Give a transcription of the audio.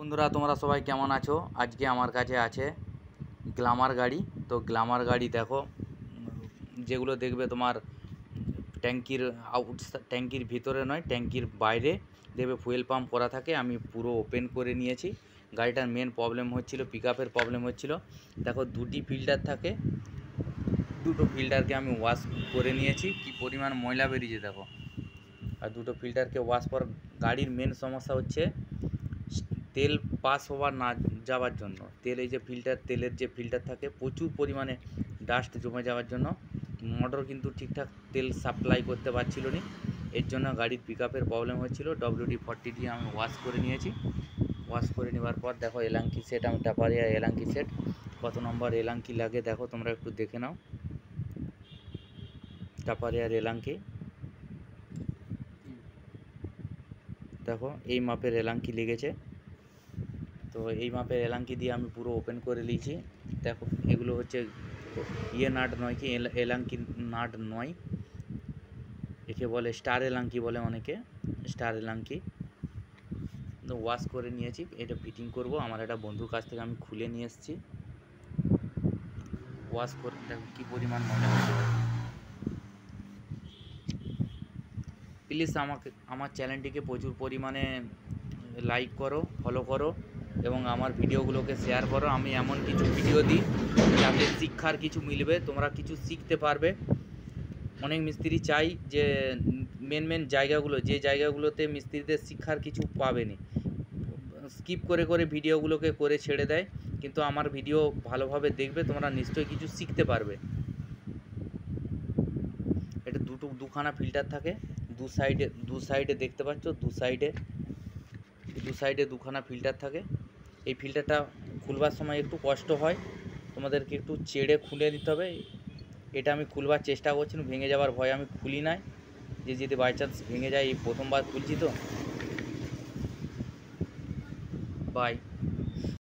বন্ধুরা তোমরা সবাই কেমন আছো? আজকে আমার কাছে আছে গ্ল্যামার গাড়ি। তো গ্ল্যামার গাড়ি দেখো, যেগুলো দেখবে তোমার ট্যাঙ্কির ট্যাঙ্কির ভিতরে নয়, ট্যাঙ্কির বাইরে দেখবে ফুয়েল পাম্প করা থাকে। আমি পুরো ওপেন করে নিয়েছি। গাড়িটার মেন প্রবলেম হচ্ছিল, পিকআপের প্রবলেম হচ্ছিল। দেখো দুটি ফিল্টার থাকে, দুটো ফিল্টারকে আমি ওয়াশ করে নিয়েছি। কি পরিমাণ ময়লা বেরিয়েছে দেখো। আর দুটো ফিল্টারকে ওয়াশ কর। গাড়ির মেন সমস্যা হচ্ছে তেল পাস হওয়ার না যাওয়ার জন্য। তেল, এই যে ফিল্টার, তেলের যে ফিল্টার থাকে, প্রচুর পরিমাণে ডাস্ট জমে যাওয়ার জন্য মোটর কিন্তু ঠিকঠাক তেল সাপ্লাই করতে পারছিল না। এর জন্য গাড়ির পিকআপের প্রবলেম হচ্ছিল। WD-40 দিয়ে আমি ওয়াশ করে নিয়েছি। ওয়াশ করে নেওয়ার পর দেখো এলাঙ্কি সেট, আমি টাপারিয়া এলাঙ্কি সেট, কত নম্বর এলাঙ্কি লাগে দেখো, তোমরা একটু দেখে নাও। টাপারিয়ার এলাঙ্কি দেখো, এই মাপের এলাঙ্কি লেগেছে। তো এই মাপের এলাঙ্কি দিয়ে আমি পুরো ওপেন করে নিয়েছি। দেখো এগুলো হচ্ছে নাট নয়, কি এলাঙ্কি নাট নয়, একে বলে স্টার এলাঙ্কি বলে অনেকে, স্টার এলাঙ্কি। তো ওয়াশ করে নিয়েছি, এটা ফিটিং করব। আমার একটা বন্ধুর কাছ থেকে আমি খুলে নিয়ে এসেছি। ওয়াশ করে দেখো কী পরিমাণ ময়লা হচ্ছে। প্লিজ আমার চ্যানেলটিকে প্রচুর পরিমাণে লাইক করো, ফলো করো এবং আমার ভিডিওগুলোকে শেয়ার করো। আমি এমন কিছু ভিডিও দিই যাতে শিক্ষার কিছু মিলবে, তোমরা কিছু শিখতে পারবে। অনেক মিস্ত্রি চাই যে মেন জায়গাগুলো, যে জায়গাগুলোতে মিস্ত্রিদের শিক্ষার কিছু পাবেনি, স্কিপ করে করে ভিডিওগুলোকে করে ছেড়ে দেয়। কিন্তু আমার ভিডিও ভালোভাবে দেখবে, তোমরা নিশ্চয়ই কিছু শিখতে পারবে। এটা দুখানা ফিল্টার থাকে, দু সাইডে দেখতে পাচ্ছ, দু সাইডে দুখানা ফিল্টার থাকে। এই ফিল্টারটা খুলবার সময় একটু কষ্ট হয়, তোমাদেরকে একটু চেড়ে খুলে দিতে হবে। এটা আমি খুলবার চেষ্টা করছি, ভেঙে যাওয়ার ভয় আমি খুলি নাই, যে যদি বাই চান্স ভেঙে যায়। এই প্রথমবার খুলছি তো। বাই।